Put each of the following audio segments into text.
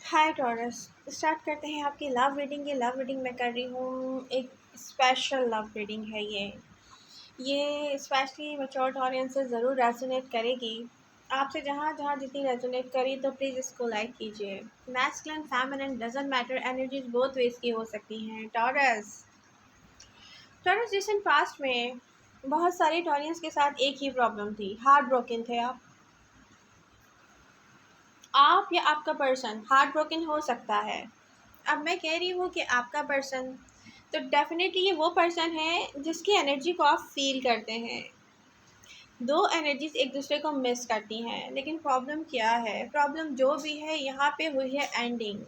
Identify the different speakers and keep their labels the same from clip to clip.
Speaker 1: हाय taurus. Start करते हैं आपकी लव रीडिंग। ये लव रीडिंग मैं कर रही हूँ, एक स्पेशल लव रीडिंग है ये स्पेशली मैच्योर ऑडियंस से ज़रूर रेजोनेट करेगी। आपसे जहाँ जहाँ जितनी रेजोनेट करी तो प्लीज़ इसको लाइक कीजिए। Masculine feminine doesn't matter, energies both ways की हो सकती हैं। टॉरस टॉरस रिसेंट पास्ट में बहुत सारे टॉरियंस के साथ एक ही प्रॉब्लम थी, हार्ट ब्रोकन थे आप या आपका पर्सन हार्ट ब्रोकन हो सकता है। अब मैं कह रही हूँ कि आपका पर्सन, तो डेफिनेटली ये वो पर्सन है जिसकी एनर्जी को आप फील करते हैं। दो एनर्जीज एक दूसरे को मिस करती हैं, लेकिन प्रॉब्लम क्या है, प्रॉब्लम जो भी है यहाँ पे हुई है एंडिंग।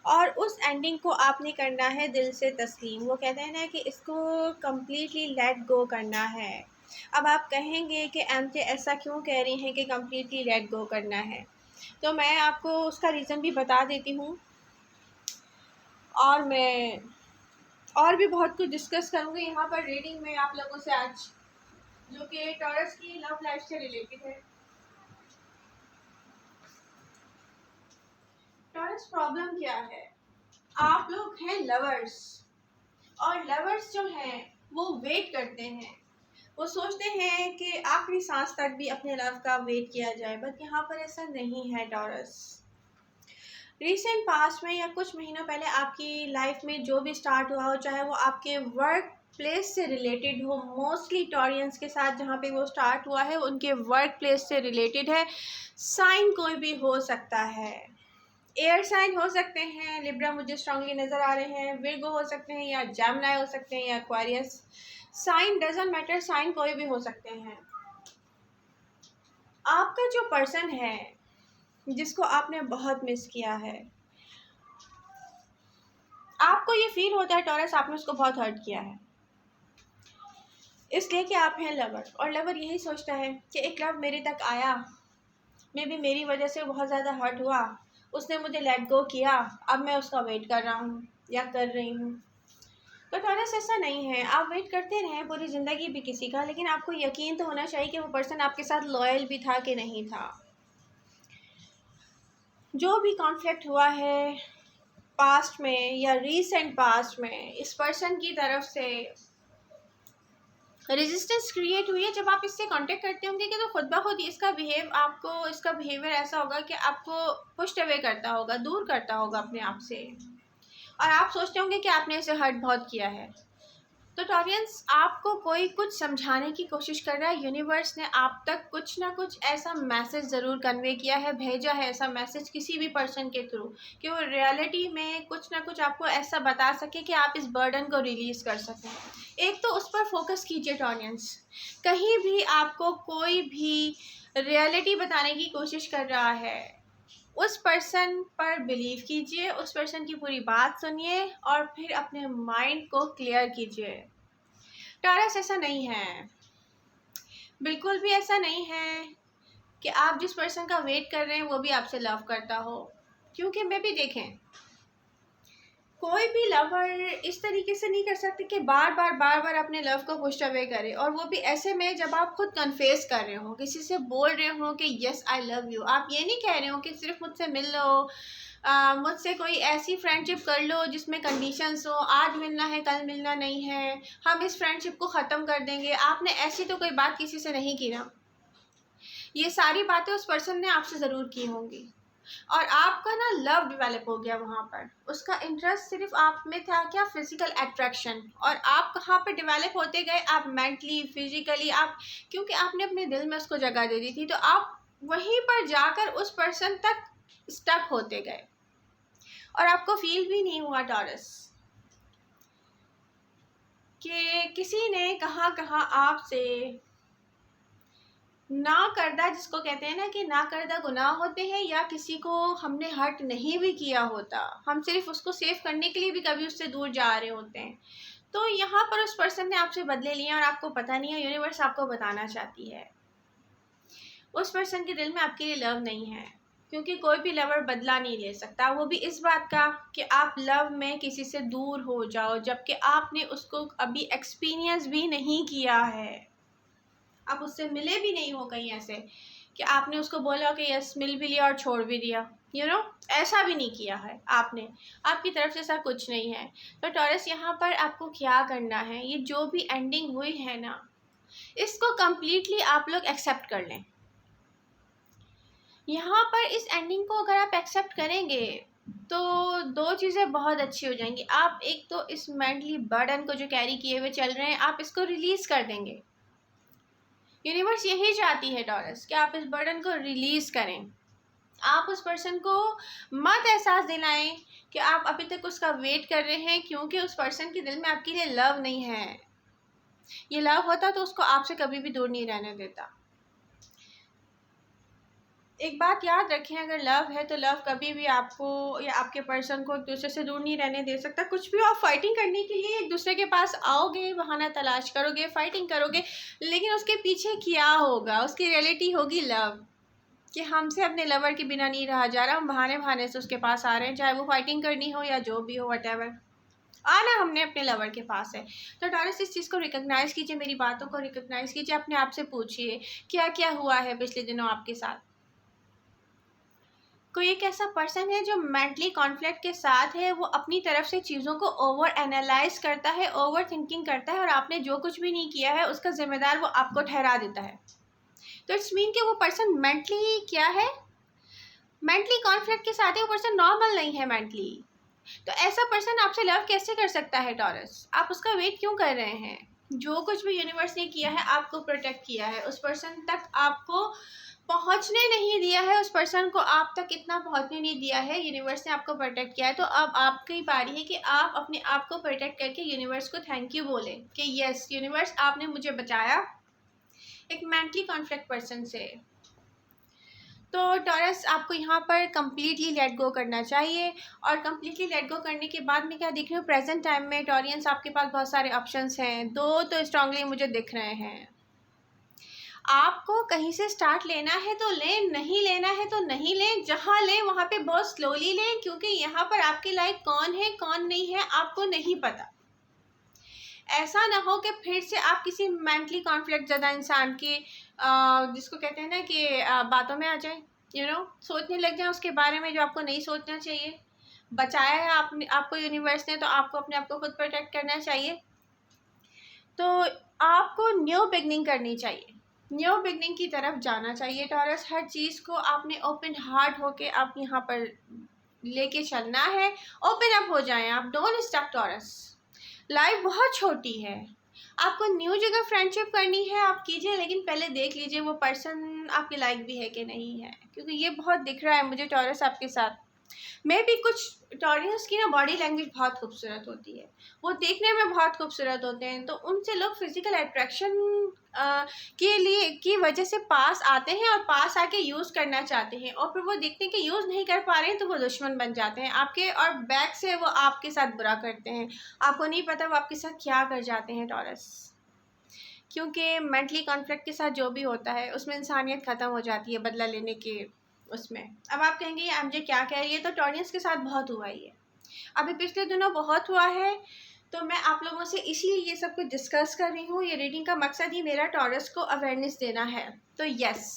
Speaker 1: और उस एंडिंग को आपने करना है दिल से तस्लीम। वो कहते हैं ना कि इसको कम्प्लीटली लेट गो करना है। अब आप कहेंगे कि एमजे ऐसा क्यों कह रही हैं कि कम्प्लीटली लेट गो करना है, तो मैं आपको उसका रीज़न भी बता देती हूँ। और मैं और भी बहुत कुछ डिस्कस करूँगी यहाँ पर रीडिंग में आप लोगों से आज, जो कि टॉरस की लव लाइफ से रिलेटेड है। टॉरस प्रॉब्लम क्या है, आप लोग हैं लवर्स, और लवर्स जो हैं वो वेट करते हैं। वो सोचते हैं कि आखिरी सांस तक भी अपने लव का वेट किया जाए, बट यहाँ पर ऐसा नहीं है टॉरस। रिसेंट पास्ट में या कुछ महीनों पहले आपकी लाइफ में जो भी स्टार्ट हुआ हो, चाहे वो आपके वर्क प्लेस से रिलेटेड हो, मोस्टली टॉरियंस के साथ जहाँ पे वो स्टार्ट हुआ है उनके वर्क प्लेस से रिलेटेड है। साइन कोई भी हो सकता है, एयर साइन हो सकते हैं, लिब्रा मुझे स्ट्रांगली नज़र आ रहे हैं, विर्गो हो सकते हैं, या जेमिनी हो सकते हैं, या Aquarius. Sign doesn't matter, sign कोई भी हो सकते हैं। आपका जो पर्सन है जिसको आपने बहुत मिस किया है, आपको ये फील होता है टॉरस आपने उसको बहुत हर्ट किया है, इसलिए कि आप हैं लवर। और लवर यही सोचता है कि एक लव मेरे तक आया, मे बी मेरी वजह से बहुत ज़्यादा हर्ट हुआ, उसने मुझे लेट गो किया, अब मैं उसका वेट कर रहा हूँ या कर रही हूँ। तो टॉरस ऐसा नहीं है, आप वेट करते रहें पूरी ज़िंदगी भी किसी का, लेकिन आपको यकीन तो होना चाहिए कि वो पर्सन आपके साथ लॉयल भी था कि नहीं था। जो भी कॉन्फ्लिक्ट हुआ है पास्ट में या रीसेंट पास्ट में, इस पर्सन की तरफ से रेजिस्टेंस क्रिएट हुई है। जब आप इससे कांटेक्ट करते होंगे कि तो खुद ब खुद इसका बिहेवियर ऐसा होगा कि आपको पुश अवे करता होगा, दूर करता होगा अपने आप से, और आप सोचते होंगे कि आपने इसे हर्ट बहुत किया है। तो टॉरियंस, आपको कोई कुछ समझाने की कोशिश कर रहा है। यूनिवर्स ने आप तक कुछ ना कुछ ऐसा मैसेज ज़रूर कन्वे किया है, भेजा है ऐसा मैसेज किसी भी पर्सन के थ्रू, कि वो रियलिटी में कुछ ना कुछ आपको ऐसा बता सके कि आप इस बर्डन को रिलीज़ कर सकें। एक तो उस पर फोकस कीजिए टॉरियंस। कहीं भी आपको कोई भी रियलिटी बताने की कोशिश कर रहा है, उस पर्सन पर बिलीव कीजिए, उस पर्सन की पूरी बात सुनिए और फिर अपने माइंड को क्लियर कीजिए। टॉरस ऐसा नहीं है, बिल्कुल भी ऐसा नहीं है कि आप जिस पर्सन का वेट कर रहे हैं वो भी आपसे लव करता हो, क्योंकि मैं भी देखें, कोई भी लवर इस तरीके से नहीं कर सकते कि बार बार अपने लव को पुश अवे करे, और वो भी ऐसे में जब आप खुद कन्फेस कर रहे हो, किसी से बोल रहे हो कि यस आई लव यू। आप ये नहीं कह रहे हो कि सिर्फ मुझसे मिल लो, मुझसे कोई ऐसी फ्रेंडशिप कर लो जिसमें कंडीशंस हो, आज मिलना है कल मिलना नहीं है, हम इस फ्रेंडशिप को ख़त्म कर देंगे। आपने ऐसी तो कोई बात किसी से नहीं की ना। ये सारी बातें उस पर्सन ने आपसे ज़रूर की होंगी, और आपका ना लव डेवलप हो गया वहाँ पर। उसका इंटरेस्ट सिर्फ आप में था क्या, फिजिकल अट्रैक्शन, और आप कहाँ पर डेवलप होते गए, आप मेंटली फिजिकली, आप क्योंकि आपने अपने दिल में उसको जगह दे दी थी, तो आप वहीं पर जाकर उस पर्सन तक स्टक होते गए, और आपको फील भी नहीं हुआ टॉरस कि किसी ने कहाँ कहाँ आपसे ना करदा, जिसको कहते हैं ना कि ना करदा गुनाह होते हैं, या किसी को हमने हर्ट नहीं भी किया होता, हम सिर्फ उसको सेव करने के लिए भी कभी उससे दूर जा रहे होते हैं। तो यहाँ पर उस पर्सन ने आपसे बदले लिए और आपको पता नहीं है, यूनिवर्स आपको बताना चाहती है उस पर्सन के दिल में आपके लिए लव नहीं है, क्योंकि कोई भी लवर बदला नहीं ले सकता, वो भी इस बात का कि आप लव में किसी से दूर हो जाओ, जबकि आपने उसको अभी एक्सपीरियंस भी नहीं किया है, आप उससे मिले भी नहीं हो कहीं ऐसे कि आपने उसको बोला कि यस मिल भी लिया और छोड़ भी दिया। ऐसा भी नहीं किया है आपने, आपकी तरफ से ऐसा कुछ नहीं है। तो टॉरस यहाँ पर आपको क्या करना है, ये जो भी एंडिंग हुई है ना, इसको कम्प्लीटली आप लोग एक्सेप्ट कर लें। यहाँ पर इस एंडिंग को अगर आप एक्सेप्ट करेंगे तो दो चीज़ें बहुत अच्छी हो जाएंगी। आप एक तो इस मेंटली बर्डन को जो कैरी किए हुए चल रहे हैं, आप इसको रिलीज़ कर देंगे। यूनिवर्स यही चाहती है टॉरस कि आप इस बर्डन को रिलीज़ करें। आप उस पर्सन को मत एहसास दिलाएं कि आप अभी तक उसका वेट कर रहे हैं, क्योंकि उस पर्सन के दिल में आपके लिए लव नहीं है। ये लव होता तो उसको आपसे कभी भी दूर नहीं रहने देता। एक बात याद रखें, अगर लव है तो लव कभी भी आपको या आपके पर्सन को एक दूसरे से दूर नहीं रहने दे सकता। कुछ भी आप फाइटिंग करने के लिए एक दूसरे के पास आओगे, बहाना तलाश करोगे, फाइटिंग करोगे, लेकिन उसके पीछे क्या होगा, उसकी रियलिटी होगी लव, कि हमसे अपने लवर के बिना नहीं रहा जा रहा, हम बहाने बहाने से उसके पास आ रहे हैं, चाहे वो फाइटिंग करनी हो या जो भी हो, व्हाटएवर, आना हमने अपने लवर के पास है। तो टॉरस इस चीज़ को रिकॉग्नाइज़ कीजिए, मेरी बातों को रिकॉग्नाइज़ कीजिए, अपने आप से पूछिए क्या क्या हुआ है पिछले दिनों आपके साथ। कोई एक ऐसा पर्सन है जो मेंटली कॉन्फ्लिक्ट के साथ है, वो अपनी तरफ से चीज़ों को ओवर एनालाइज करता है, ओवर थिंकिंग करता है, और आपने जो कुछ भी नहीं किया है उसका जिम्मेदार वो आपको ठहरा देता है। तो इट्स मीन कि वो पर्सन मेंटली क्या है, मेंटली कॉन्फ्लिक्ट के साथ है, वो पर्सन नॉर्मल नहीं है मेंटली। तो ऐसा पर्सन आपसे लव कैसे कर सकता है टॉरस, आप उसका वेट क्यों कर रहे हैं। जो कुछ भी यूनिवर्स ने किया है, आपको प्रोटेक्ट किया है, उस पर्सन तक आपको पहुंचने नहीं दिया है, उस पर्सन को आप तक इतना पहुंचने नहीं दिया है, यूनिवर्स ने आपको प्रोटेक्ट किया है। तो अब आपकी बारी है कि आप अपने आप को प्रोटेक्ट करके यूनिवर्स को थैंक यू बोलें कि यस यूनिवर्स, आपने मुझे बचाया एक मेंटली कॉन्फ्लिक्ट पर्सन से। तो टॉरस आपको यहाँ पर कम्प्लीटली लेट गो करना चाहिए, और कम्प्लीटली लेट गो करने के बाद मैं क्या दिख रही हूँ, प्रेजेंट टाइम में टॉरियंस आपके पास बहुत सारे ऑप्शंस हैं, दो तो स्ट्रांगली मुझे दिख रहे हैं। आपको कहीं से स्टार्ट लेना है तो लें, नहीं लेना है तो नहीं लें, जहाँ लें वहाँ पे बहुत स्लोली लें, क्योंकि यहाँ पर आपकी लाइफ कौन है कौन नहीं है आपको नहीं पता। ऐसा ना हो कि फिर से आप किसी मेंटली कॉन्फ्लिक्ट ज़्यादा इंसान के जिसको कहते हैं ना कि बातों में आ जाए, सोचने लग जाए उसके बारे में जो आपको नहीं सोचना चाहिए। बचाया है आपने, आपको यूनिवर्स ने, तो आपको अपने आप को खुद प्रोटेक्ट करना चाहिए। तो आपको न्यू बिगनिंग करनी चाहिए, न्यू बिगनिंग की तरफ जाना चाहिए टॉरस। हर चीज़ को आपने ओपन हार्ट होके आप यहाँ पर लेके चलना है। ओपन अप हो जाएं आप, डोंट स्टक टॉरस। लाइफ बहुत छोटी है, आपको न्यू जगह फ्रेंडशिप करनी है आप कीजिए, लेकिन पहले देख लीजिए वो पर्सन आपके लाइक भी है कि नहीं है, क्योंकि ये बहुत दिख रहा है मुझे टॉरस आपके साथ। मैं भी कुछ टॉरियंस की ना बॉडी लैंग्वेज बहुत खूबसूरत होती है, वो देखने में बहुत खूबसूरत होते हैं, तो उनसे लोग फिजिकल अट्रैक्शन के लिए की वजह से पास आते हैं, और पास आके यूज़ करना चाहते हैं, और फिर वो देखते हैं कि यूज़ नहीं कर पा रहे हैं तो वो दुश्मन बन जाते हैं आपके, और बैक से वो आपके साथ बुरा करते हैं। आपको नहीं पता वो आपके साथ क्या कर जाते हैं टॉरस, क्योंकि मेंटली कॉन्फ्लिक्ट के साथ जो भी होता है उसमें इंसानियत ख़त्म हो जाती है बदला लेने के उसमें। अब आप कहेंगे ये मुझे क्या कह रही है, तो टॉरियंस के साथ बहुत हुआ ही है, अभी पिछले दिनों बहुत हुआ है। तो मैं आप लोगों से इसीलिए ये सब कुछ डिस्कस कर रही हूँ, ये रीडिंग का मकसद ही मेरा टॉरस को अवेयरनेस देना है। तो yes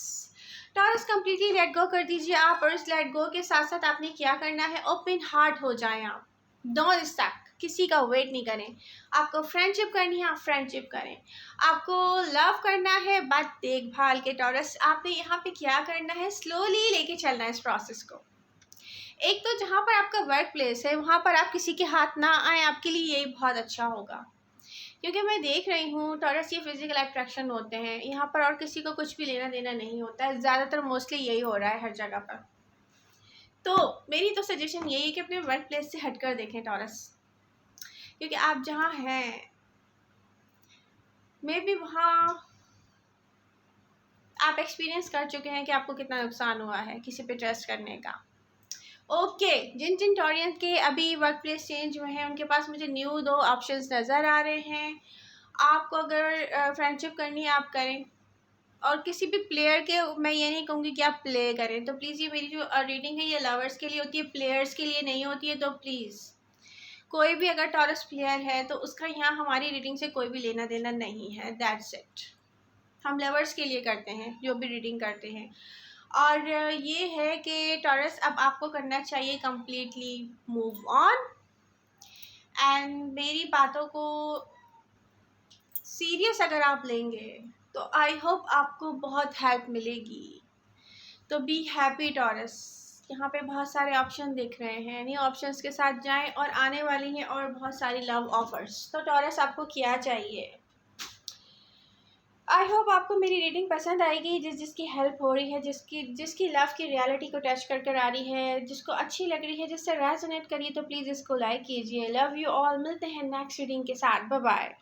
Speaker 1: taurus completely let go कर दीजिए आप, और इस लेट गो के साथ साथ आपने क्या करना है, ओपन हार्ट हो जाएं आप, डोंट स्टक, किसी का वेट नहीं करें। आपको फ्रेंडशिप करनी है आप फ्रेंडशिप करें, आपको लव करना है बट देखभाल के टॉरस। आपने यहाँ पे क्या करना है, स्लोली लेके चलना है इस प्रोसेस को। एक तो जहाँ पर आपका वर्क प्लेस है वहाँ पर आप किसी के हाथ ना आए, आपके लिए यही बहुत अच्छा होगा, क्योंकि मैं देख रही हूँ टॉरस ये फिजिकल अट्रैक्शन होते हैं यहाँ पर, और किसी को कुछ भी लेना देना नहीं होता है, ज़्यादातर मोस्टली यही हो रहा है हर जगह पर। तो मेरी तो सजेशन यही है कि अपने वर्क प्लेस से हटकर देखें टॉरस, क्योंकि आप जहाँ हैं मे बी वहाँ आप एक्सपीरियंस कर चुके हैं कि आपको कितना नुकसान हुआ है किसी पे ट्रस्ट करने का। ओके जिन जिन टॉरियंस के अभी वर्क प्लेस चेंज हुए हैं उनके पास मुझे न्यू दो ऑप्शंस नज़र आ रहे हैं। आपको अगर फ्रेंडशिप करनी है आप करें, और किसी भी प्लेयर के मैं ये नहीं कहूँगी कि आप प्ले करें, तो प्लीज़ ये मेरी जो रीडिंग है ये लवर्स के लिए होती है, प्लेयर्स के लिए नहीं होती है। तो प्लीज़ कोई भी अगर टॉरस प्लेयर है तो उसका यहाँ हमारी रीडिंग से कोई भी लेना देना नहीं है, दैट्स इट। हम लवर्स के लिए करते हैं जो भी रीडिंग करते हैं। और ये है कि टॉरस अब आपको करना चाहिए कम्प्लीटली मूव ऑन एंड मेरी बातों को सीरियस अगर आप लेंगे तो आई होप आपको बहुत हेल्प मिलेगी। तो बी हैप्पी टॉरस। यहाँ पे बहुत सारे ऑप्शन दिख रहे हैं, इन्हीं ऑप्शंस के साथ जाएं और आने वाली हैं और बहुत सारी लव ऑफर्स। तो टॉरस आपको क्या चाहिए? आई होप आपको मेरी रीडिंग पसंद आएगी। जिसकी हेल्प हो रही है, जिसकी लव की रियलिटी को टच कर कर आ रही है, जिसको अच्छी लग रही है, जिससे रेजोनेट करिए तो प्लीज़ इसको लाइक कीजिए। Love you all. मिलते हैं नेक्स्ट रीडिंग के साथ। Bye bye.